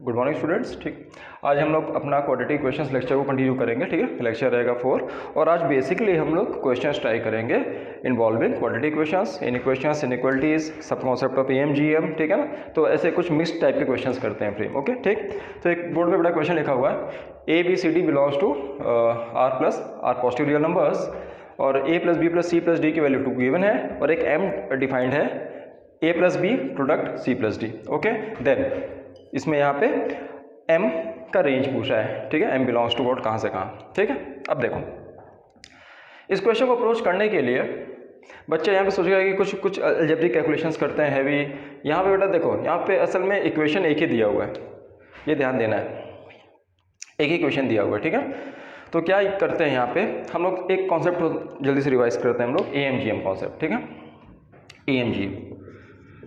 Good morning students. ठीक, आज हम लोग अपना क्वाड्रेटिक क्वेश्चंस लेक्चर को कंटिन्यू करेंगे। ठीक है, लेक्चर रहेगा 4 और आज बेसिकली हम लोग क्वेश्चंस ट्राई करेंगे इन्वॉल्विंग क्वाड्रेटिक क्वेश्चंस, इनइक्वेशंस, इनइक्वालिटीज, सब कॉन्सेप्ट ऑफ एएमजीएम। ठीक है ना, तो ऐसे कुछ मिक्स टाइप के क्वेश्चंस करते हैं फ्रेम। ओके ठीक, तो एक बोर्ड में बड़ा क्वेश्चन लिखा हुआ है A B C D belongs to R plus R positive real numbers और A plus B plus C plus D की वैल्यू 2 गिवन है और एक एम डिफाइंड है A plus B product C plus D. Okay, then इसमें यहाँ पे m का रेंज पूछा है। ठीक है, m बिलोंग्स टू व्हाट, कहाँ से कहाँ। ठीक है, अब देखो इस क्वेश्चन को अप्रोच करने के लिए बच्चे यहाँ पे सोचेगा कि कुछ अलजेब्रिक कैलकुलेशंस करते हैं हैवी। यहाँ पे बेटा देखो, यहाँ पे असल में इक्वेशन एक ही दिया हुआ है, ये ध्यान देना है, एक ही इक्वेशन दिया हुआ है। ठीक है, तो क्या करते हैं यहाँ पे हम लोग एक कॉन्सेप्ट जल्दी से रिवाइज करते हैं हम लोग, AMGM कॉन्सेप्ट। ठीक है, AMGM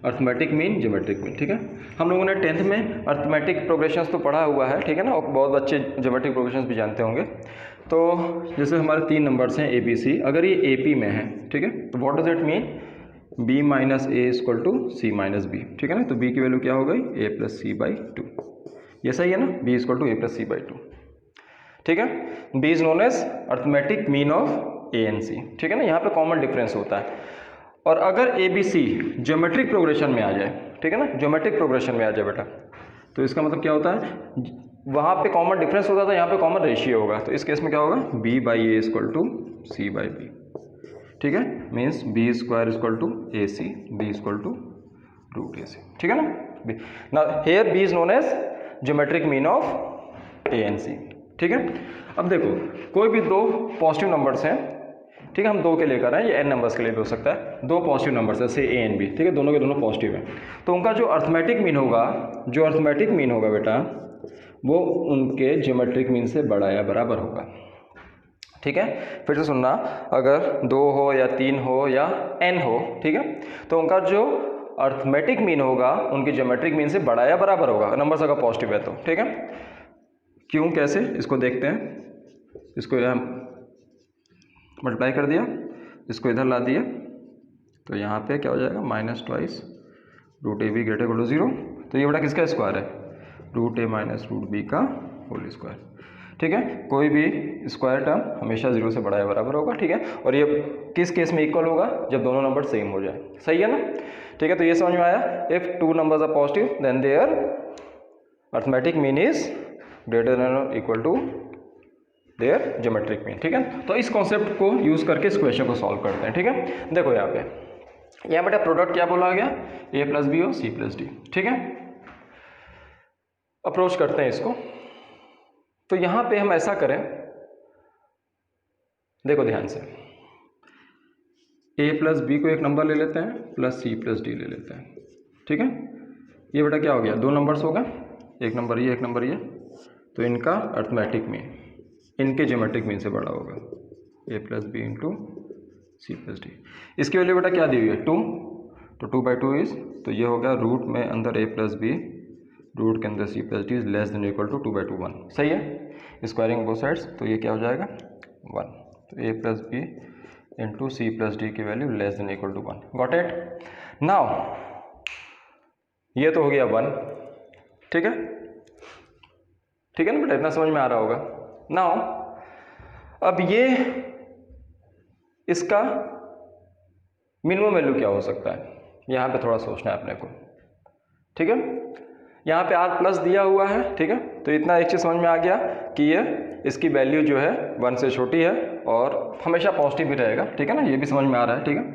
arithmetic mean geometric mean. ठीक है, हम लोगों ने 10th में अर्थमेटिक प्रोग्रेशंस तो पढ़ा हुआ है। ठीक है ना, और बहुत बच्चे ज्योमेट्रिक प्रोग्रेशंस भी जानते होंगे। तो जैसे हमारे 3 नंबर्स हैं ABC, अगर ये AP में है, ठीक है, तो what does it mean, B minus A equal to C minus B. ठीक है ना, तो B की वैल्यू क्या हो गई, A प्लस सी बाई 2। ये सही है ना, B equal to A plus C by 2। ठीक है, B is known as arithmetic mean of ANC। ठीक है ना, यहाँ पे कॉमन डिफरेंस होता है। और अगर ABC ज्योमेट्रिक प्रोग्रेशन में आ जाए, ठीक है ना, ज्योमेट्रिक प्रोग्रेशन में आ जाए बेटा, तो इसका मतलब क्या होता है, वहाँ पे कॉमन डिफरेंस होता था, यहाँ पे कॉमन रेशियो होगा। तो इस केस में क्या होगा, B by a equal to c by b. ठीक है, means B square equal to a c, b equal to root a c. ठीक है ना, here B is known as geometric mean of ANC। ठीक है, अब देखो कोई भी दो पॉजिटिव नंबर्स हैं, ठीक है, हम दो के लेकर आए, ये n नंबर्स के लिए भी हो सकता है, दो पॉजिटिव नंबर्स है, से A एंड B। ठीक है, दोनों के दोनों पॉजिटिव हैं, तो उनका जो अर्थमेटिक मीन होगा, जो अर्थमेटिक मीन होगा बेटा, वो उनके ज्योमेट्रिक मीन से बड़ा या बराबर होगा। ठीक है, फिर से सुनना, अगर 2 हो या 3 हो या n हो, ठीक है, तो उनका जो अर्थमेटिक मीन होगा उनके ज्योमेट्रिक मीन से बड़ा या बराबर होगा, नंबर्स अगर पॉजिटिव है तो। ठीक है, क्यों, कैसे, इसको देखते हैं। इसको यहाँ मल्टीप्लाई कर दिया, इसको इधर ला दिया, तो यहाँ पे क्या हो जाएगा, minus twice root A B greater equal to 0। तो ये बड़ा किसका स्क्वायर है, root A minus root B का होल स्क्वायर। ठीक है, कोई भी स्क्वायर टर्म हमेशा 0 से बड़ा या बराबर होगा। ठीक है, और ये किस केस में इक्वल होगा, जब दोनों नंबर सेम हो जाए। सही है ना। ठीक है, तो ये समझ में आया, if 2 numbers are positive then their arithmetic mean is greater than और equal to their geometric mean. ठीक है, तो इस कॉन्सेप्ट को यूज करके इस क्वेश्चन को सॉल्व करते हैं। ठीक है, देखो यहाँ बेटा प्रोडक्ट क्या बोला गया, A प्लस बी और C प्लस डी। ठीक है, अप्रोच करते हैं इसको। तो यहाँ पे हम ऐसा करें, देखो ध्यान से, A प्लस बी को एक नंबर ले लेते हैं, प्लस C प्लस डी ले लेते हैं। ठीक है, ये बेटा क्या हो गया, दो नंबर्स हो गए, एक नंबर ये, एक नंबर ये, तो इनका अर्थमेटिक मीन इनके ज्योमेट्रिक मीन से बड़ा होगा, A plus B into C plus D. इसकी वैल्यू बेटा क्या दी हुई है, 2, तो 2 बाई 2 इज, तो ये हो गया रूट में अंदर A प्लस बी, रूट के अंदर C plus D is less than equal to 2 by 2 1। सही है, स्क्वायरिंग बोथ साइड्स, तो ये क्या हो जाएगा 1। तो A plus B into C plus D की value less than equal to 1। Got it. Now ये तो हो गया 1। ठीक है, ठीक है ना बेटा, इतना समझ में आ रहा होगा। नाउ अब ये इसका मिनिमम वैल्यू क्या हो सकता है, यहाँ पे थोड़ा सोचना है अपने को। ठीक है, यहाँ पे R प्लस दिया हुआ है। ठीक है, तो इतना एक चीज़ समझ में आ गया कि ये इसकी वैल्यू जो है 1 से छोटी है और हमेशा पॉजिटिव भी रहेगा। ठीक है ना, ये भी समझ में आ रहा है। ठीक है,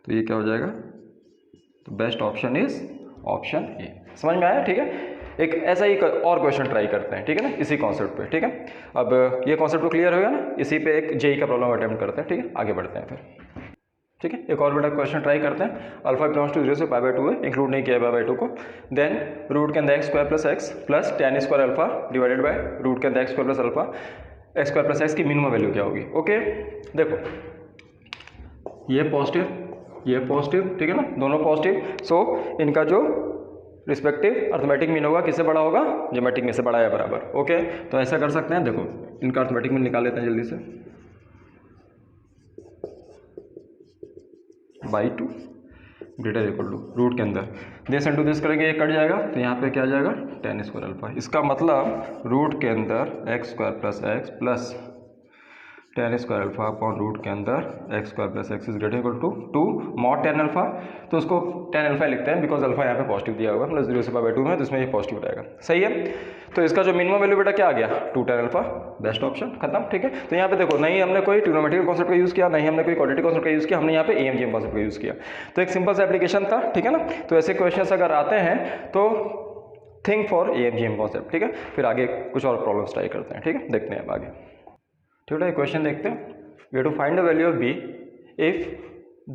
तो ये क्या हो जाएगा, तो best option is option A. समझ में आया। ठीक है, एक ऐसा ही और क्वेश्चन ट्राई करते हैं। ठीक है ना, इसी कॉन्सेप्ट पे। ठीक है, अब ये कॉन्सेप्ट तो क्लियर होगा ना, इसी पे एक जेई का प्रॉब्लम अटेम्प्ट करते हैं। ठीक है, आगे बढ़ते हैं फिर। ठीक है, एक और बेटा क्वेश्चन ट्राई करते हैं। अल्फा बिलोंग्स टू 0 से पाई बाई 2 है, इंक्लूड नहीं किया पाई बाई 2 को। देन रूट के अंदर x square plus x plus tan square alpha divided by root के अंदर x square plus alpha x square plus x की मिनिमम वैल्यू क्या होगी। ओके, देखो ये पॉजिटिव, ठीक है ना, दोनों पॉजिटिव, सो इनका जो रिस्पेक्टिव अर्थमेटिक मीन होगा किससे बड़ा होगा, ज्योमेट्रिक मीन से बड़ा या बराबर। ओके, तो ऐसा कर सकते हैं, देखो इनका अर्थमेटिक मीन निकाल लेते हैं जल्दी से, by 2 greater equal to root के अंदर दिस इंटू दिस करेंगे, ये कट जाएगा तो यहाँ पे क्या आ जाएगा tan स्क्वायर अल्फा। इसका मतलब रूट के अंदर x square plus tan square alpha upon root के अंदर x square plus x is greater equal to 2 mod tan alpha. तो उसको tan अल्फा लिखते हैं बिकॉज अल्फा यहाँ पे पॉजिटिव दिया हुआ है, मतलब 0 से पाई बाई 2 में, तो इसमें ये पॉजिटिव रहेगा। सही है। तो इसका जो मिनिमम वैल्यू बेटा क्या आ गया 2 tan अल्फा, बेस्ट ऑप्शन, खत्म। ठीक है। तो यहाँ पे देखो नहीं हमने कोई ट्रिग्नोमेट्रिक कॉन्सेप्ट का यूज़ किया, नहीं हमने कोई क्वाड्रेटिक कॉन्सेप्ट का यूज़ किया, हमने यहाँ पे AMGM कॉन्सेप्ट का यूज़ किया। तो एक सिंपल सा एप्लीकेशन था, ठीक है ना। तो ऐसे क्वेश्चन अगर आते हैं तो थिंक फॉर AMGM कॉन्सेप्ट, ठीक है। फिर आगे कुछ और प्रॉब्लम्स ट्राई करते हैं, ठीक है। देखते हैं अब आगे। ठीक है, क्वेश्चन देखते हैं। We have to find the value of b if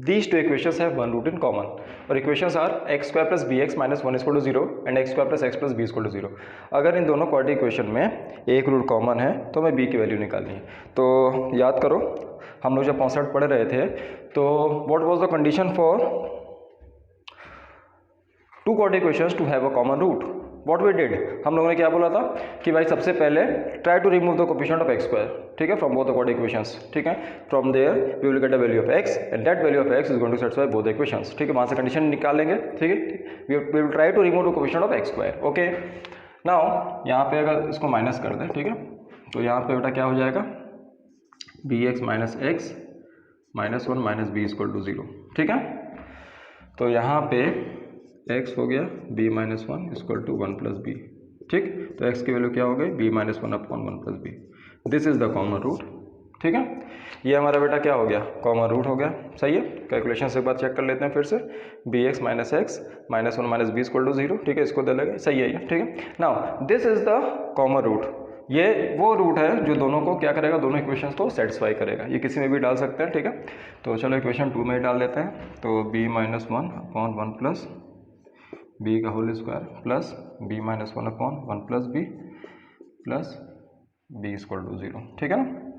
these two equations have one root in common. और equations are x square plus bx minus 1 is equal to 0 and x square plus x plus b is equal to 0. अगर इन दोनों quadratic equation में एक root common है तो हमें b की value निकालनी है। तो याद करो हम लोग जब 65 पढ़ रहे थे तो what was the condition for two quadratic equations to have a common root? What we did, हम लोगों ने क्या बोला था कि भाई सबसे पहले try to remove the coefficient of x square, ठीक है, from both the quadratic equations, ठीक है। From there we will get the value of x and that value of x is going to satisfy both the equations, ठीक है। वहां से condition निकालेंगे, ठीक है। We will try to remove the coefficient of x square, okay. Now यहाँ पे अगर इसको माइनस कर दें, ठीक है, तो यहाँ पे बेटा क्या हो जाएगा b x minus x minus 1 minus b equal to 0, ठीक है। तो यहाँ पे x हो गया b minus 1 equal to 1 plus b, ठीक। तो x की वैल्यू क्या हो गई b minus 1 upon 1 plus b. This is the common root, ठीक है। ये हमारा बेटा क्या हो गया कॉमन रूट हो गया। सही है। कैलकुलेशन से एक बार चेक कर लेते हैं फिर से, b x minus x minus 1 minus b equal to 0, ठीक है। इसको दे लगे, सही है ये, ठीक है। Now this is the common root. ये वो रूट है जो दोनों को क्या करेगा, दोनों इक्वेशंस को सेटिस्फाई करेगा। ये किसी में भी डाल सकते हैं, ठीक है। तो चलो इक्वेशन 2 में ही डाल देते हैं। तो b minus 1 upon 1 plus b का whole square plus b minus 1 upon 1 plus b equal to 0, ठीक है ना।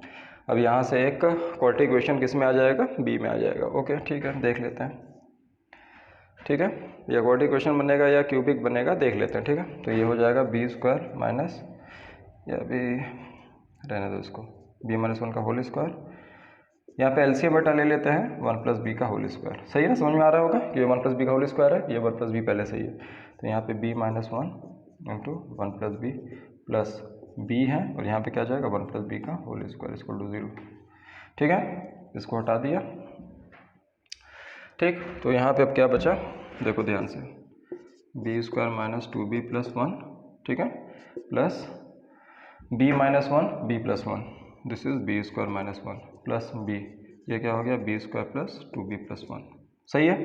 अब यहाँ से एक क्वाड्रेटिक इक्वेशन किस में आ जाएगा b में आ जाएगा, ओके, ठीक है। देख लेते हैं, ठीक है। या क्वाड्रेटिक इक्वेशन बनेगा या क्यूबिक बनेगा, देख लेते हैं, ठीक है। तो ये हो जाएगा बी स्क्वायर माइनस, या भी रहने दो इसको, b माइनस 1 का होल स्क्वायर, यहाँ पे एलसीएम बेटा ले लेते हैं 1 प्लस बी का होल स्क्वायर। सही है ना, समझ में आ रहा होगा कि ये 1 प्लस बी का होल स्क्वायर है, ये 1 प्लस बी पहले से ही है। तो यहाँ पे b minus 1 into 1 plus B plus b है, और यहाँ पे क्या जाएगा 1 प्लस बी का होल स्क्वायर इक्वल टू 0, ठीक है। इसको हटा दिया, ठीक। तो यहाँ पे अब क्या बचा, देखो ध्यान से, B square minus 2b plus 1, ठीक है, plus b minus 1 b plus 1, this is b square minus 1 plus b, ये क्या हो गया b square plus 2b plus 1। सही है।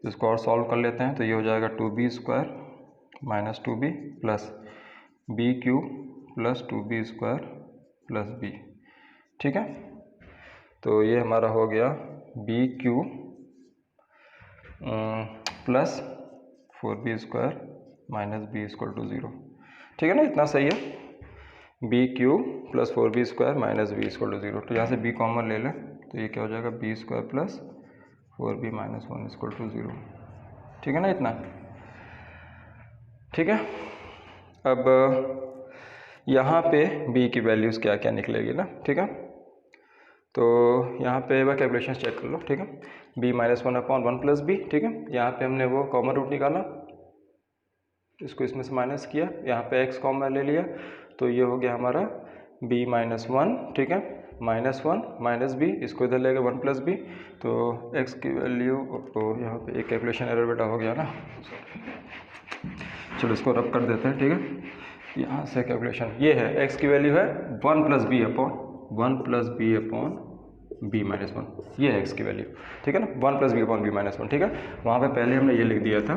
इसको और सॉल्व कर लेते हैं। तो ये हो जाएगा 2b square minus 2b plus b cube plus 2b square plus b, ठीक है। तो ये हमारा हो गया b cube plus 4b square minus b equal to 0, ठीक है ना। इतना सही है। B cube plus 4b square minus b equal to 0। तो यहाँ से b कॉमन ले लें, तो ये क्या हो जाएगा b square plus 4b minus 1 equal to 0, ठीक है ना, इतना, ठीक है। अब यहाँ पे b की वैल्यूज़ क्या क्या निकलेगी ना, ठीक है। तो यहाँ पे वह कैलकुलेशन चेक कर लो, ठीक है। b minus 1 upon 1 plus b, ठीक है। यहाँ पे हमने वो कॉमन रूट निकाला, इसको इसमें से माइनस किया, यहाँ पे x कॉमन ले लिया, तो ये हो गया हमारा b माइनस 1, ठीक है, माइनस 1 माइनस बी, इसको इधर लेगा 1 प्लस बी। तो x की वैल्यू, तो यहाँ पे एक कैलकुलेशन एरर बेटा हो गया ना, चलो इसको रब कर देते हैं, ठीक है। यहाँ से कैलकुलेशन ये है, x की वैल्यू है 1 plus b upon b minus 1, ये है x की वैल्यू, ठीक है ना, 1 plus b upon b minus 1, ठीक है। वहाँ पे पहले हमने ये लिख दिया था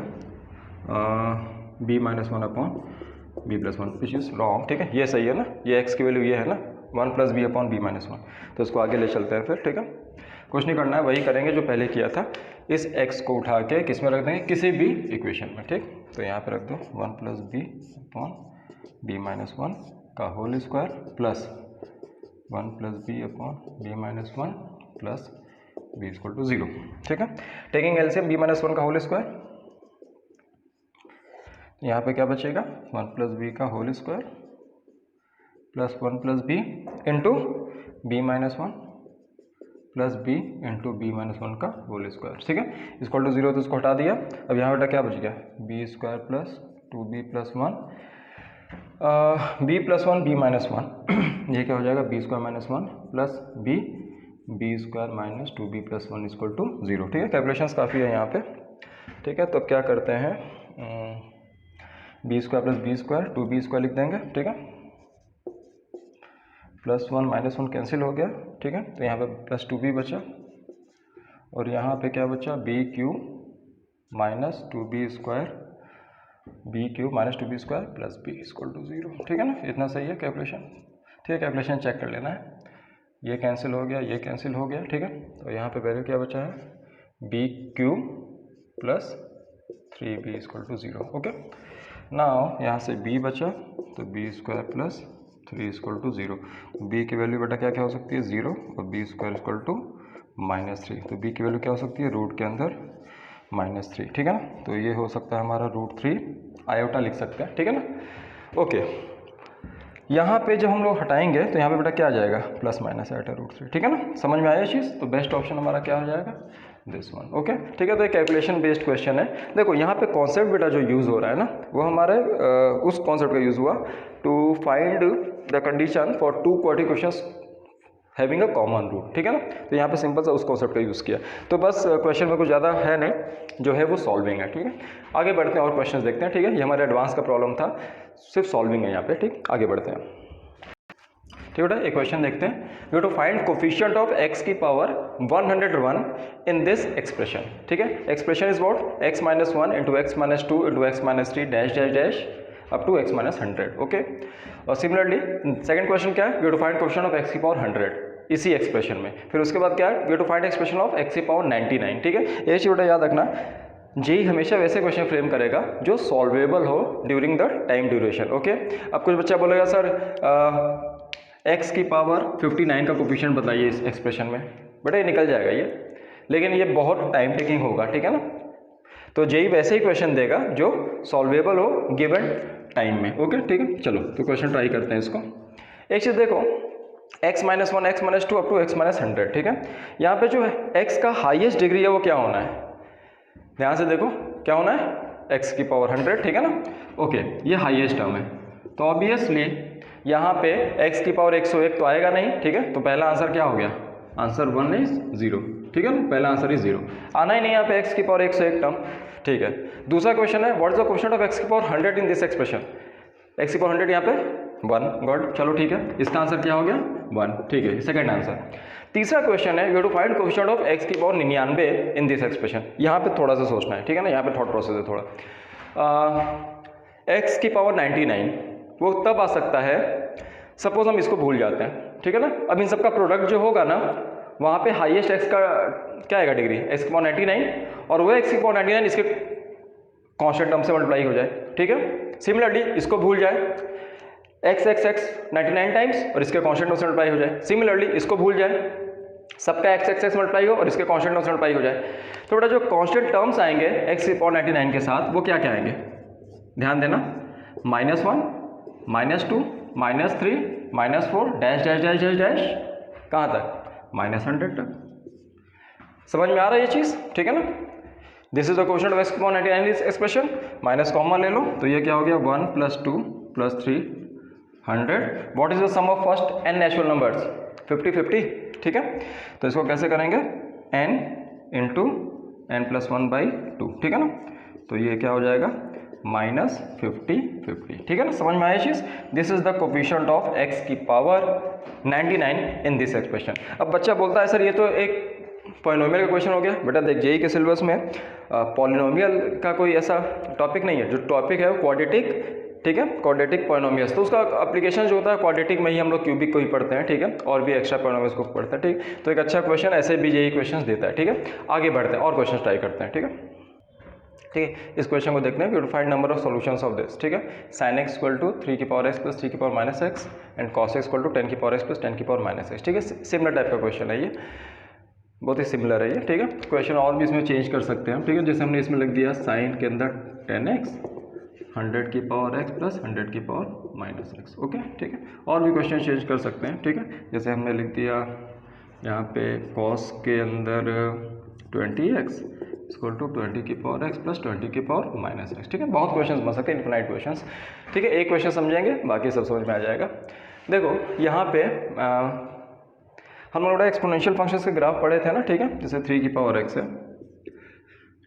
b minus 1 upon b plus 1, which is wrong, ठीक है। ये सही है ना, ये x की वैल्यू ये है ना 1 plus b upon b minus 1। तो इसको आगे ले चलते हैं फिर, ठीक है। कुछ नहीं करना है, वही करेंगे जो पहले किया था। इस x को उठा के किस में रख देंगे, किसी भी इक्वेशन में, ठीक। तो यहाँ पे रख दो 1 plus b upon b minus 1 का whole square plus 1 plus b upon b minus 1 plus b equal to 0, ठीक है। टेकिंग एलसीएम बी माइनस 1 का होल स्क्वायर, यहाँ पे क्या बचेगा 1 प्लस बी का whole square plus 1 plus B into b minus 1 plus B into b minus one का whole square, ठीक है। इक्वल टू 0 तो इसको हटा दिया। अब यहाँ बेटा क्या बच गया, b square plus 2b plus 1 b plus 1 b minus 1 ये क्या हो जाएगा, b square minus 1 plus b square minus 2b plus 1 equal to 0, ठीक है। कैलकुलेशंस काफ़ी है यहाँ पे, ठीक है। तो क्या करते हैं, b square plus b square 2b square लिख देंगे, ठीक है। प्लस 1 माइनस 1 कैंसिल हो गया, ठीक है। तो यहाँ पे प्लस 2b बचा और यहाँ पे क्या बचा, b cube minus 2b square b cube minus 2b square plus b equal to 0, ठीक है ना। इतना सही है कैलकुलेशन, ठीक है। कैलकुलेशन चेक कर लेना है, ये कैंसिल हो गया, ये कैंसिल हो गया, ठीक है। तो यहाँ पे वैल्यू क्या बचा है, b cube plus 3b equal to 0, okay. Now यहाँ से b बचा तो b square plus 3 equal to 0। बी की वैल्यू बेटा क्या क्या हो सकती है, 0 और बी स्क्वायर इक्वल टू -3। तो बी की वैल्यू क्या हो सकती है, रूट के अंदर -3, ठीक है ना। तो ये हो सकता है हमारा √3 आयोटा लिख सकते हैं, ठीक है ना। ओके, यहाँ पे जब हम लोग हटाएंगे तो यहाँ पे बेटा क्या आ जाएगा, प्लस माइनस आयोटा √3, ठीक है ना। समझ में आया चीज़, तो बेस्ट ऑप्शन हमारा क्या हो जाएगा, दिस वन, ओके, ठीक है। तो एक कैलकुलेशन बेस्ड क्वेश्चन है। देखो यहाँ पे कॉन्सेप्ट बेटा जो यूज़ हो रहा है ना, वो हमारे उस कॉन्सेप्ट का यूज़ हुआ to find the condition for 2 quadratic questions having a common root, ठीक है ना। तो यहाँ पे सिंपल सा उस कॉन्सेप्ट का यूज़ किया। तो बस क्वेश्चन में कुछ ज़्यादा है नहीं, जो है वो सॉल्विंग है, ठीक है। आगे बढ़ते हैं और क्वेश्चंस देखते हैं, ठीक है। ये हमारे एडवांस का प्रॉब्लम था, सिर्फ सॉल्विंग है यहाँ पे, ठीक। आगे बढ़ते हैं, ठीक है। एक क्वेश्चन देखते हैं, you to find coefficient of x की पावर 101 इन दिस एक्सप्रेशन, ठीक है। Expression is what, x minus 1 into x minus 2 into x minus 3 dash dash dash up to x minus 100, okay. और सिमिलरली सेकंड क्वेश्चन क्या है, you to find coefficient of x की power 100 इसी expression में। फिर उसके बाद क्या है, you to find expression of x की पावर 99, ठीक है। ये चीज बेटा याद रखना, जेई हमेशा वैसे क्वेश्चन फ्रेम करेगा जो सॉल्वेबल हो during the time duration, okay. अब कुछ बच्चा बोलेगा सर x की पावर 59 का कोफिशिएंट बताइए इस एक्सप्रेशन में, बेटा ये निकल जाएगा ये, लेकिन ये बहुत टाइम टेकिंग होगा, ठीक है ना। तो जेई वैसे ही क्वेश्चन देगा जो सॉल्वेबल हो गिवन टाइम में, ओके, ठीक है। चलो तो क्वेश्चन ट्राई करते हैं इसको। एक चीज़ देखो, x minus 1 x minus 2 up to x minus 100, ठीक है। यहाँ पे जो है x का हाईएस्ट डिग्री है वो क्या होना है, ध्यान से देखो क्या होना है, x की पावर 100, ठीक है ना, ओके। ये हाईएस्ट टर्म है, तो ऑब्वियसली यहाँ पे x की पावर 101 तो आएगा नहीं, ठीक है। तो पहला आंसर क्या हो गया, आंसर 1 इज 0, ठीक है ना, पहला आंसर इज 0, आना ही नहीं यहाँ पे x की पावर 101 टर्म, ठीक है। दूसरा क्वेश्चन है, what is the coefficient of x की power 100 in this expression, x की पावर 100 यहाँ पे 1, गॉड, चलो ठीक है, इसका आंसर क्या हो गया 1, ठीक है, सेकंड आंसर। तीसरा क्वेश्चन है, you to find coefficient of x की पावर 99 इन दिस एक्सप्रेशन। यहाँ पे थोड़ा सा सोचना है, ठीक है ना, यहाँ पे थॉट प्रोसेस है थोड़ा। x की पावर 99 वो तब आ सकता है, सपोज हम इसको भूल जाते हैं, ठीक है ना। अब इन सबका प्रोडक्ट जो होगा ना, वहाँ पे हाईएस्ट x का क्या आएगा डिग्री, x की पावर 99, और वो x की पावर 99 इसके कांस्टेंट टर्म से मल्टीप्लाई हो जाए, ठीक है। सिमिलरली इसको भूल जाए, x 99 टाइम्स और इसके कांस्टेंट टर्म से मल्टीप्लाई हो जाए। सिमिलरली इसको भूल जाए, सबका x मल्टीप्लाई हो और इसके कांस्टेंट टर्म से मल्टीप्लाई हो जाए। तो बेटा जो कांस्टेंट टर्म्स आएंगे x की पावर 99 के साथ, वो क्या क्या आएंगे, ध्यान देना, -1 -2 -3 -4 dash dash dash dash dash कहाँ तक, -100 तक। समझ में आ रहा है ये चीज़, ठीक है ना। This is the question of x की पावर 99 इस एक्सप्रेशन, माइनस कॉमन ले लो तो ये क्या हो गया, 1 + 2 + 3 100। What is the sum of first n natural numbers, 50 ठीक है। तो इसको कैसे करेंगे, n × n + 1/2, ठीक है ना। तो ये क्या हो जाएगा, -50, ठीक है ना। समझ में आया चीज़, this is the coefficient of x की पावर 99 इन दिस एक्सप्रेशन। अब बच्चा बोलता है सर ये तो एक पॉलिनोमियल का क्वेश्चन हो गया। बेटा देख, जेई के सिलेबस में पॉलिनोमियल का कोई ऐसा टॉपिक नहीं है, जो टॉपिक है वो क्वाड्रेटिक, ठीक है, क्वाड्रेटिक पॉलिनोमियल्स। तो उसका एप्लीकेशन जो होता है क्वाड्रेटिक में ही, हम लोग क्यूबिक को ही पढ़ते हैं, ठीक है, और भी एक्स्ट्रा पॉलिनोमियल्स को पढ़ते हैं, ठीक। तो एक अच्छा क्वेश्चन ऐसे भी जेई क्वेश्चन देता है, ठीक है। आगे बढ़ते हैं और क्वेश्चन ट्राई करते हैं, ठीक है, ठीक है। इस क्वेश्चन को देखते हैं, you to find number of solutions of this, ठीक है। sin x = 3 की पावर x + 3 की power -x and cos x = 10 की पावर x + 10 की पावर -x, ठीक है। सिमिलर टाइप का क्वेश्चन है ये, बहुत ही सिमिलर है ये, ठीक है। क्वेश्चन और भी इसमें चेंज कर सकते हैं, ठीक है। जैसे हमने इसमें लिख दिया sin के अंदर 10x 100 की पावर x + 100 की पावर -x, ओके, ठीक है। और भी क्वेश्चन चेंज कर सकते हैं, ठीक है। जैसे हमने लिख दिया यहाँ पे कॉस के अंदर 20x इक्वल टू 20 की पावर x प्लस 20 की पावर माइनस x। ठीक है, बहुत क्वेश्चंस बन सकते हैं, इन्फिनाइट क्वेश्चंस। ठीक है, एक क्वेश्चन समझेंगे, बाकी सब समझ में आ जाएगा। देखो यहाँ पे हम लोग एक्सपोनेंशियल फंक्शंस के ग्राफ पढ़े थे ना। ठीक है, जैसे 3 की पावर x है,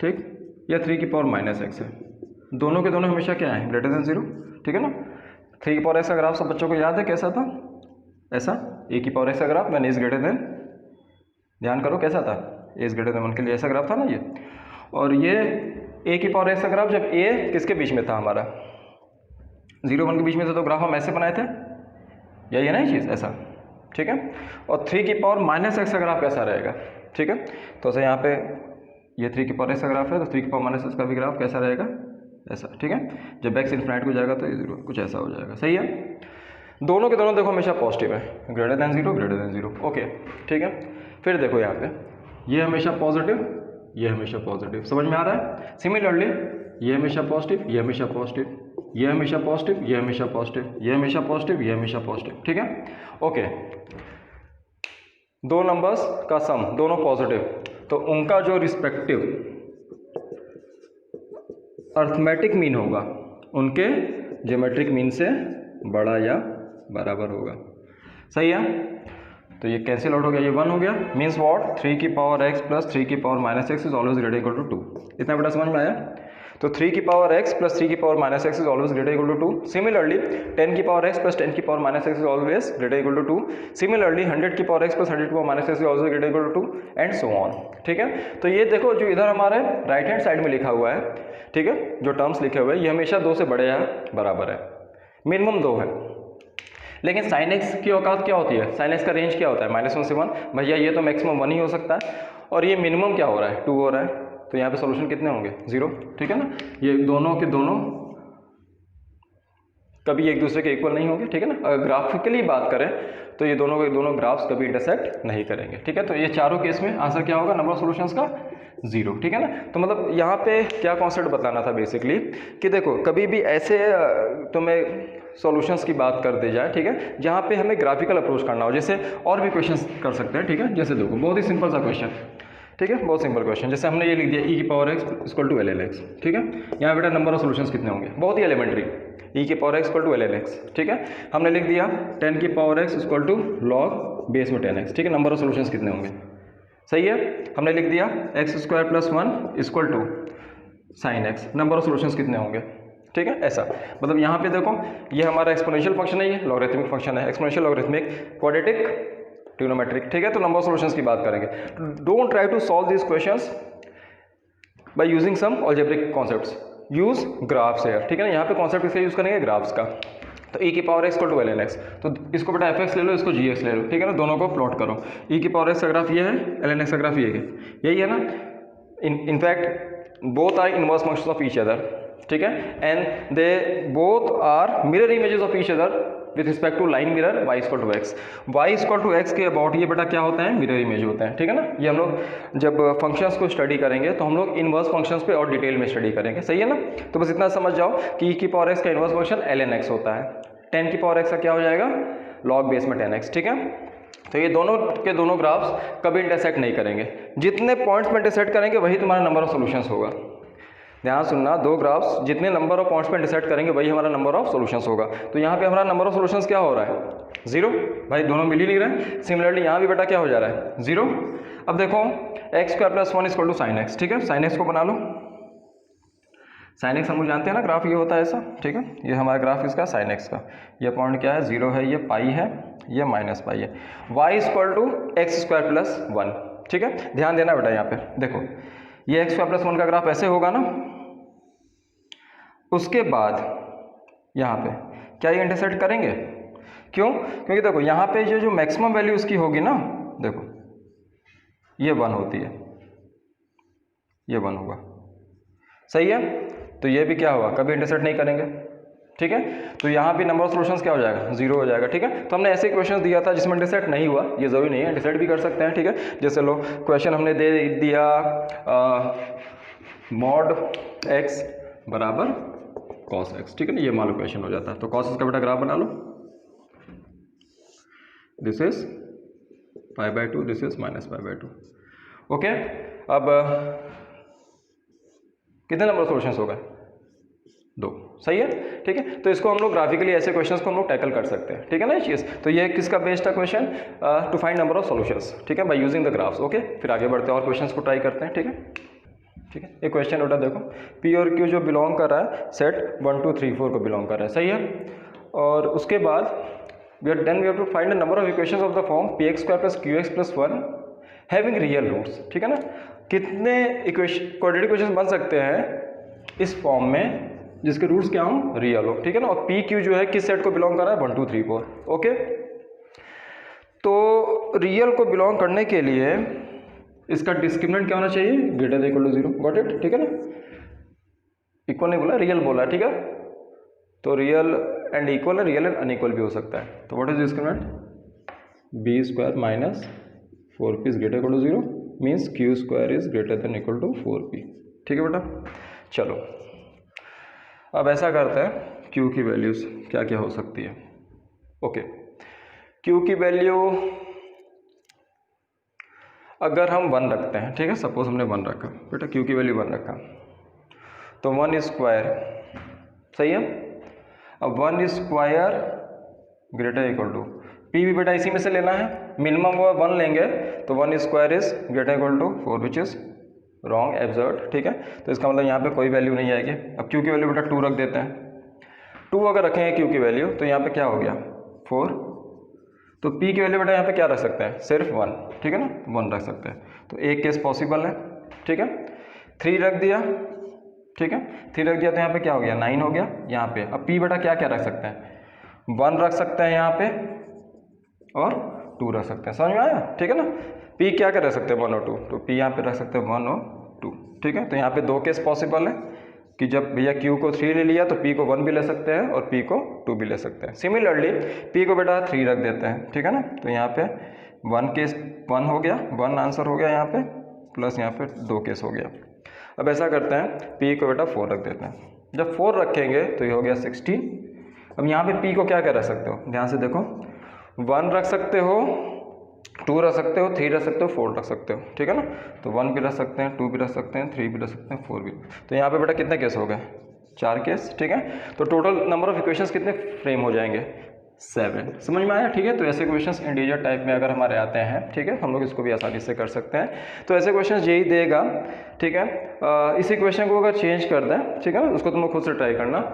ठीक, या 3 की पावर माइनस x है, दोनों के दोनों हमेशा क्या है, ग्रेटर देन 0। ठीक है ना, 3 की पावर x का ग्राफ सब बच्चों को याद है, कैसा था, ऐसा। a की पावर x का ग्राफ मैंने इज ग्रेटर देन, ध्यान करो कैसा था, a इज ग्रेटर देन 1 के लिए ऐसा ग्राफ था ना ये। और ये a की पावर x का ग्राफ जब a किसके बीच में था, हमारा 0 1 के बीच में था, तो ग्राफ हम ऐसे बनाए थे, यही है ना ये चीज़, ऐसा। ठीक है, और 3 की पावर माइनस x का ग्राफ कैसा रहेगा। ठीक है, तो ऐसे यहाँ पे ये 3 की पावर x का ग्राफ है, तो 3 की पावर माइनस x का भी ग्राफ कैसा रहेगा, ऐसा। ठीक है, जब x इन्फिनिटी को जाएगा तो ये 0 कुछ ऐसा हो जाएगा। सही है, दोनों के दोनों देखो हमेशा पॉजिटिव है, greater than 0 greater than 0। Okay, ठीक है। फिर देखो यहाँ पे ये हमेशा पॉजिटिव, ये हमेशा पॉजिटिव, समझ में आ रहा है। सिमिलरली ये हमेशा पॉजिटिव, ये हमेशा पॉजिटिव, ये हमेशा पॉजिटिव, ये हमेशा पॉजिटिव, ये हमेशा पॉजिटिव, ये हमेशा पॉजिटिव। ठीक है, ओके। दो नंबर्स का सम दोनों पॉजिटिव, तो उनका जो रिस्पेक्टिव अर्थमेटिक मीन होगा उनके ज्योमेट्रिक मीन से बड़ा या बराबर होगा। सही है, तो ये कैंसिल आउट हो गया, ये 1 हो गया। मीन्स व्हाट, 3 की पावर x प्लस 3 की power minus x is always greater equal to 2। इतना बड़ा समझ में आया। तो 3 की पावर x प्लस 3 की power minus x is always greater equal to 2। Similarly 10 की पावर x प्लस 10 की power minus x is always greater equal to 2। Similarly 100 की पावर x प्लस 100 की power minus x is always greater equal to 2 and so on. ठीक है, तो ये देखो जो इधर हमारे राइट हैंड साइड में लिखा हुआ है, ठीक है, जो टर्म्स लिखे हुए हैं ये हमेशा 2 से बड़े या बराबर है, मिनिमम 2 है। लेकिन साइन एक्स की औकात क्या होती है, साइन एक्स का रेंज क्या होता है, -1 से 1। भैया ये तो मैक्सिमम 1 ही हो सकता है, और ये मिनिमम क्या हो रहा है, 2 हो रहा है। तो यहाँ पे सॉल्यूशन कितने होंगे, 0। ठीक है ना, ये दोनों के दोनों कभी एक दूसरे के इक्वल नहीं होंगे। ठीक है ना, अगर ग्राफिकली बात करें तो ये दोनों के दोनों ग्राफ्स कभी इंटरसेक्ट नहीं करेंगे। ठीक है, तो ये चारों केस में आंसर क्या होगा, नंबर ऑफ सॉल्यूशंस का 0। ठीक है ना, तो मतलब यहाँ पे क्या कॉन्सेप्ट बताना था बेसिकली कि देखो कभी भी ऐसे तुम्हें सॉल्यूशंस की बात कर दी जाए, ठीक है, जहाँ पे हमें ग्राफिकल अप्रोच करना हो, जैसे और भी क्वेश्चंस कर सकते हैं। ठीक है, जैसे देखो बहुत ही सिंपल सा क्वेश्चन, ठीक है, बहुत सिंपल क्वेश्चन, जैसे हमने ये लिख दिया e की power x equal to LLX। ठीक है, यहाँ बेटा नंबर ऑफ सॉल्यूशंस कितने होंगे, बहुत ही एलिमेंट्री, e की power x equal to LLX। ठीक है, हमने लिख दिया 10 की power x equal to log base में 10x। ठीक है, नंबर ऑफ सॉल्यूशंस कितने होंगे, सही है। हमने लिख दिया x² + 1 equal to sine x, number of solutions कितने होंगे। ठीक है, ऐसा मतलब यहाँ पे देखो ये हमारा एक्सपोनेंशियल फंक्शन है, ये लॉगरिथमिक फंक्शन है, एक्सपोनेंशियल, लॉगरिथमिक, क्वाड्रेटिक, ट्रिग्नोमेट्रिक। ठीक है, तो नंबर ऑफ सॉल्यूशंस की बात करेंगे। Don't try to solve this questions by using some algebraic concepts, use graphs है। ठीक है ना, यहाँ पे कॉन्सेप्ट किसका यूज करेंगे, ग्राफ्स का। तो e की power x equal to LLX, तो इसको बेटा fx ले लो, इसको gx ले लो। ठीक है ना, दोनों को प्लॉट करो। e की पावर x का ग्राफ ये है, LLX का ग्राफ ये है, यही है ना। In fact both are inverse functions of each other. ठीक है, and they both are mirror images of each other with respect to line mirror y equal to x। y equal to x के about ये बेटा क्या होता है, mirror image होते हैं। ठीक है ना, ये हम लोग जब फंक्शंस को स्टडी करेंगे तो हम लोग इनवर्स फंक्शंस पे और डिटेल में स्टडी करेंगे। सही है ना, तो बस इतना समझ जाओ कि e की पावर x का इनवर्स फंक्शन ln x होता है, 10 की पावर x का क्या हो जाएगा, log बेस में 10x। ठीक है, तो ये दोनों के दोनों ग्राफ्स कभी इंटरसेक्ट नहीं करेंगे, जितने पॉइंट्स में इंटरसेक्ट करेंगे वही तुम्हारा नंबर ऑफ सॉल्यूशंस होगा। ध्यान सुनना, दो ग्राफ्स जितने नंबर ऑफ पॉइंट्स पे इंटरसेक्ट करेंगे वही हमारा नंबर ऑफ सॉल्यूशंस होगा। तो यहाँ पे हमारा नंबर ऑफ सॉल्यूशंस क्या हो रहा है, 0। भाई दोनों मिल ही नहीं रहे। सिमिलरली यहाँ भी बेटा क्या हो जा रहा है, 0। अब देखो x² + 1 equal to sine x। ठीक है, साइन x को बना लो, साइन x हम लोग जानते हैं ना, ग्राफ ये होता है ऐसा। ठीक है, ये हमारा ग्राफ इसका साइन x का, ये पॉइंट क्या है, 0 है, ये पाई है, ये -पाई है। y equal to x² + 1। ठीक है, ध्यान देना बेटा, यहाँ पे देखो ये x² + 1 का ग्राफ ऐसे होगा ना, उसके बाद यहाँ पे क्या ये इंटरसेक्ट करेंगे, क्यों, क्योंकि देखो यहाँ पे जो मैक्सिमम वैल्यू उसकी होगी ना, देखो ये 1 होती है, ये 1 होगा। सही है, तो ये भी क्या होगा, कभी इंटरसेक्ट नहीं करेंगे। ठीक है, तो यहाँ भी नंबर ऑफ सॉल्यूशंस क्या हो जाएगा, 0 हो जाएगा। ठीक है, तो हमने ऐसे क्वेश्चन दिया था जिसमें इंटरसेक्ट नहीं हुआ, ये जरूरी नहीं है, इंटरसेक्ट भी कर सकते हैं। ठीक है, जैसे लो क्वेश्चन हमने दे दिया mod x बराबर cos x। ठीक है ना, ये मान लो क्वेश्चन हो जाता है, तो cos x का बेटा ग्राफ बना लो, this is π/2, this is -π/2। Okay, अब कितने नंबर सॉल्यूशंस हो गए? 2। सही है, ठीक है। तो इसको हम लोग ग्राफिकली ऐसे क्वेश्चंस को हम लोग टैकल कर सकते हैं, ठीक है ना ये चीज़। तो ये किसका बेस्ड था question? To find number of solutions, ठीक है, by using the graphs. Okay, फिर आगे बढ़ते हैं और क्वेश्चंस को ट्राई करते हैं, ठीक है। ठीक है, एक क्वेश्चन उठा, देखो P और Q जो बिलोंग कर रहा है सेट 1 2 3 4 को बिलोंग कर रहा है, सही है। और उसके बाद we have to find the number of equations of the form px² + qx + 1 having real roots, ठीक है ना। कितने क्वाड्रेटिक इक्वेशन बन सकते हैं इस फॉर्म में जिसके रूट्स क्या हो? रियल हो, ठीक है ना। और पी क्यू जो है किस सेट को बिलोंग कर रहा है? 1 2 3 4। ओके, तो रियल को बिलोंग करने के लिए इसका डिस्क्रिमिनेंट क्या होना चाहिए? Greater than equal to 0। Got it, ठीक है ना। इक्वल नहीं बोला, रियल बोला, ठीक है। तो रियल एंड इक्वल है, रियल एंड अनइक्वल भी हो सकता है। तो what is discriminant? b² - 4p is greater equal to 0 means q² is greater than equal to 4p, ठीक है बेटा। चलो अब ऐसा करते हैं, q की वैल्यूज क्या क्या हो सकती है। ओके, q की वैल्यू अगर हम 1 रखते हैं, ठीक है, सपोज हमने 1 रखा बेटा, q की वैल्यू 1 रखा, तो 1² सही है। अब 1² ग्रेटर इक्वल टू p भी बेटा इसी में से लेना है, मिनिमम वो 1 लेंगे तो 1² is greater equal to 4 which is wrong, absurd, ठीक है। तो इसका मतलब यहाँ पे कोई वैल्यू नहीं आएगी। अब q की वैल्यू बेटा 2 रख देते हैं। 2 अगर रखेंगे q की वैल्यू तो यहाँ पे क्या हो गया? 4। तो p की वैल्यू बेटा यहाँ पे क्या रख सकते हैं? सिर्फ 1, ठीक है ना, 1 रख सकते हैं। तो एक केस पॉसिबल है, ठीक है। 3 रख दिया, ठीक है, 3 रख दिया तो यहाँ पे क्या हो गया? 9 हो गया यहाँ पे। अब p बेटा क्या क्या रख सकते हैं? 1 रख सकते हैं यहाँ पे और 2 रख सकते हैं, समझ में आया, ठीक है ना। p क्या क्या रख सकते हैं? 1 और 2, तो p यहाँ पे रख सकते हैं 1 और 2, ठीक है। तो यहाँ पे 2 केस पॉसिबल है कि जब भैया q को 3 ले लिया तो p को 1 भी ले सकते हैं और p को 2 भी ले सकते हैं। सिमिलरली p को बेटा 3 रख देते हैं, ठीक है ना। तो यहाँ पे 1 केस 1 हो गया, 1 आंसर हो गया यहाँ पे, प्लस यहाँ पे 2 केस हो गया। अब ऐसा करते हैं, p को बेटा 4 रख देते हैं। जब 4 रखेंगे तो ये हो गया 16। अब यहाँ पे p को क्या क्या रख सकते हो? ध्यान से देखो, 1 रख सकते हो, 2 रख सकते हो, 3 रख सकते हो, 4 रख सकते हो, ठीक है ना। तो 1 भी रख सकते हैं, 2 भी रख सकते हैं, 3 भी रख सकते हैं, 4 भी। तो यहाँ पे बेटा कितने केस हो गए? 4 केस, ठीक है। तो टोटल नंबर ऑफ इक्वेशंस कितने फ्रेम हो जाएंगे? 7। समझ में आया, ठीक है। तो ऐसे क्वेश्चंस इंटीजर टाइप में अगर हमारे आते हैं, ठीक है, हम लोग इसको भी आसानी से कर सकते हैं। तो ऐसे क्वेश्चंस यही देगा, ठीक है। इसी क्वेश्चन को अगर चेंज कर दें, ठीक है ना, उसको तुम लोग खुद से ट्राई करना।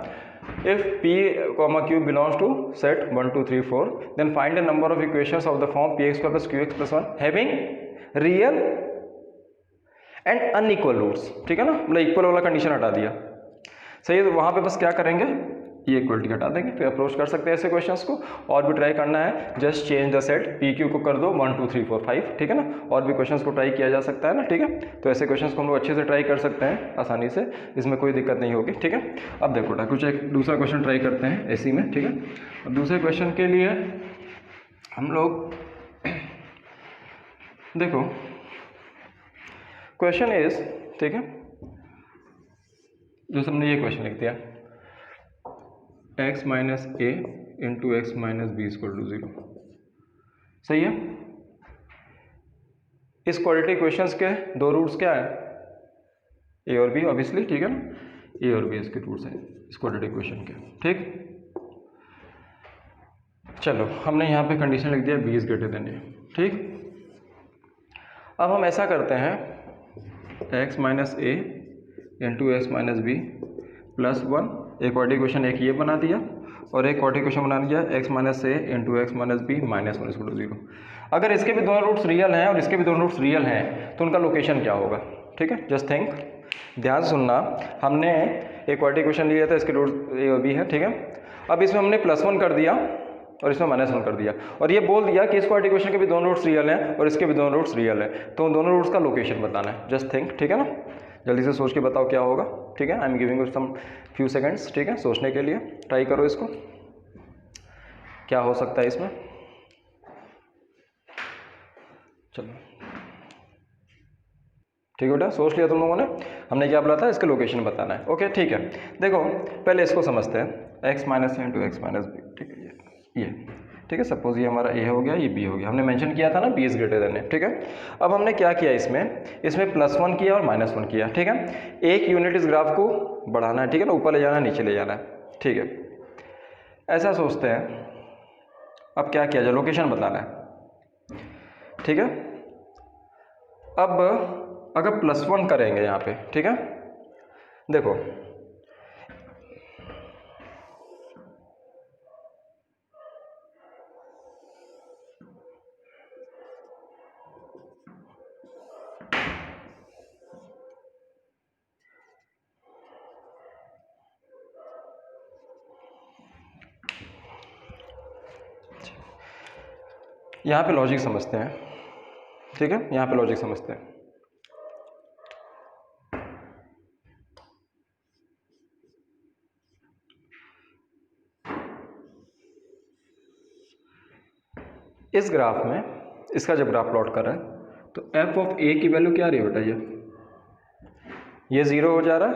If p, q belongs to set 1 2 3 4, then find a number of equations of the form px² + qx + 1 having real and unequal roots, ठीक है ना। मतलब इक्वल वाला कंडीशन हटा दिया, सही है। तो वहाँ पे बस क्या करेंगे? ये इक्वलिटी हटा देंगे, फिर अप्रोच कर सकते हैं ऐसे क्वेश्चंस को। और भी ट्राई करना है, just change the set P Q को कर दो 1 2 3 4 5, ठीक है ना। और भी क्वेश्चंस को ट्राई किया जा सकता है ना, ठीक है। तो ऐसे क्वेश्चंस को हम लोग अच्छे से ट्राई कर सकते हैं आसानी से, इसमें कोई दिक्कत नहीं होगी, ठीक है। अब देखो ना, कुछ एक दूसरा क्वेश्चन ट्राई करते हैं ऐसी में, ठीक है। अब दूसरे क्वेश्चन के लिए हम लोग देखो, क्वेश्चन इज, ठीक है, जो हमने ये क्वेश्चन लिख दिया x - a × x - b = 0, सही है। इस क्वाड्रेटिक इक्वेशंस के 2 रूट्स क्या है? a और b, ऑब्वियसली, ठीक है ना। a और b इसके रूट्स हैं इस क्वाड्रेटिक इक्वेशन के, ठीक। चलो हमने यहाँ पे कंडीशन लिख दिया b > a, ठीक। अब हम ऐसा करते हैं, x - a × x - b + 1, एक क्वाड्रेटिक इक्वेशन एक ये बना दिया और एक क्वाड्रेटिक इक्वेशन बना दिया x - a × x - b -1 = 0। अगर इसके भी दोनों रूट्स रियल हैं और इसके भी दोनों रूट्स रियल हैं तो उनका लोकेशन क्या होगा? ठीक है, जस्ट थिंक, ध्यान से सुनना। हमने एक क्वाड्रेटिक इक्वेशन लिया था, इसके रूट्स a और b है, ठीक है। अब इसमें हमने +1 कर दिया और इसमें -1 कर दिया और ये बोल दिया कि इस क्वाड्रेटिक इक्वेशन के भी दोनों रूट्स रियल हैं और इसके भी दोनों रूट्स रियल हैं, तो उन दोनों रूट्स का लोकेशन बताना है। जस्ट थिंक, ठीक है ना, जल्दी से सोच के बताओ क्या होगा, ठीक है। I am giving you some few seconds, ठीक है, सोचने के लिए ट्राई करो इसको, क्या हो सकता है इसमें। चलो ठीक है बेटा, सोच लिया तुम लोगों ने, हमने क्या बोला था, इसके लोकेशन बताना है। ओके ठीक है, देखो पहले इसको समझते हैं, x - a × x - b, ठीक है। ये ठीक है। सपोज ये हमारा ए हो गया, ये बी हो गया, हमने मेंशन किया था ना बी इज ग्रेटर देन ए, ठीक है। अब हमने क्या किया इसमें +1 किया और -1 किया, ठीक है। एक यूनिट इस ग्राफ को बढ़ाना है, ठीक है ना, ऊपर ले जाना है, नीचे ले जाना है, ठीक है। ऐसा सोचते हैं, अब क्या किया जाए, लोकेशन बताना है, ठीक है। अब अगर +1 करेंगे यहाँ पे, ठीक है, देखो यहाँ पे लॉजिक समझते हैं, ठीक है, यहाँ पे लॉजिक समझते हैं। इस ग्राफ में इसका जब ग्राफ प्लॉट कर रहे हैं तो एफ ऑफ ए की वैल्यू क्या आ रही है बेटा, ये 0 हो जा रहा है,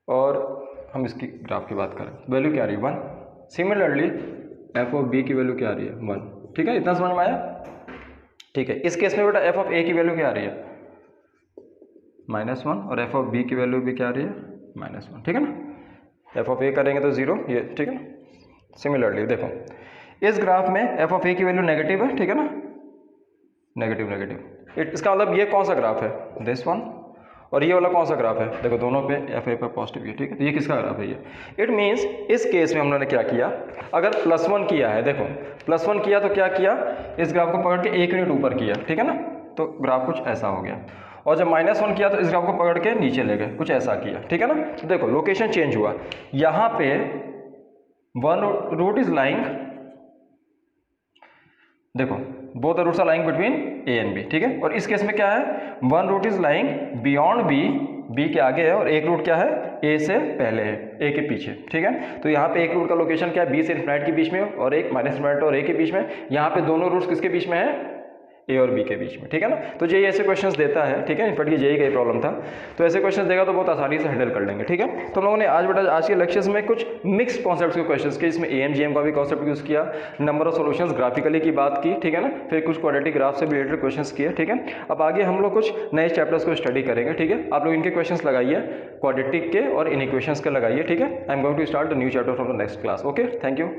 और हम इसकी ग्राफ की बात करें वैल्यू क्या आ रही है 1। सिमिलरली एफ ऑफ बी की वैल्यू क्या आ रही है 1, ठीक है। इतना समझ में आया, ठीक है। इस केस में बेटा एफ ऑफ ए की वैल्यू क्या आ रही है -1, और एफ ऑफ बी की वैल्यू भी क्या आ रही है -1, ठीक है ना। एफ ऑफ ए करेंगे तो 0, ये ठीक है ना। सिमिलरली देखो इस ग्राफ में एफ ऑफ ए की वैल्यू नेगेटिव है, ठीक है ना, नेगेटिव। इसका मतलब ये कौन सा ग्राफ है, दिस वन, और ये वाला कौन सा ग्राफ है, देखो दोनों पे एफ ए पे पॉजिटिव है, ठीक है। तो ये किसका ग्राफ है, ये। इट मीन्स इस केस में हम लोगों ने क्या किया, अगर +1 किया है, देखो +1 किया तो क्या किया, इस ग्राफ को पकड़ के 1 यूनिट ऊपर किया, ठीक है ना, तो ग्राफ कुछ ऐसा हो गया। और जब -1 किया तो इस ग्राफ को पकड़ के नीचे ले गए, कुछ ऐसा किया, ठीक है ना। तो देखो लोकेशन चेंज हुआ, यहाँ पे वन रूट इज लाइंग, देखो both the routes are lying between A and B, ठीक है। और इस केस में क्या है, one route is lying beyond B, B के आगे है, और एक रूट क्या है, ए से पहले है, ए के पीछे, ठीक है। तो यहाँ पे एक रूट का लोकेशन क्या है, बी से इन्फिनिटी के बीच में, और एक -∞ और ए के बीच में। यहाँ पे दोनों रूट्स किसके बीच में है, ए और बी के बीच में, ठीक है ना। तो ये ऐसे क्वेश्चंस देता है, ठीक है। इनफैक्ट ये जेईई का ही प्रॉब्लम था, तो ऐसे क्वेश्चंस देगा तो बहुत आसानी से हैंडल कर लेंगे, ठीक है। तो हम लोगों ने आज के लेक्चर्स में कुछ मिक्स कॉन्सेप्ट्स के क्वेश्चंस के, इसमें एएमजीएम का भी कॉन्सेप्ट यूज़ किया, नंबर ऑफ सॉल्यूशंस ग्राफिकली की बात की, ठीक है ना, फिर कुछ क्वाड्रेटिक ग्राफ से रिलेटेड क्वेश्चंस किए, ठीक है। अब आगे हम लोग कुछ नए चैप्टर्स को स्टडी करेंगे, ठीक है। आप लोग इनके क्वेश्चंस लगाइए, क्वाड्रेटिक के और इन इक्वेशंस के लगाइए, ठीक है। I am going to start the new chapter from the next class, okay, thank you.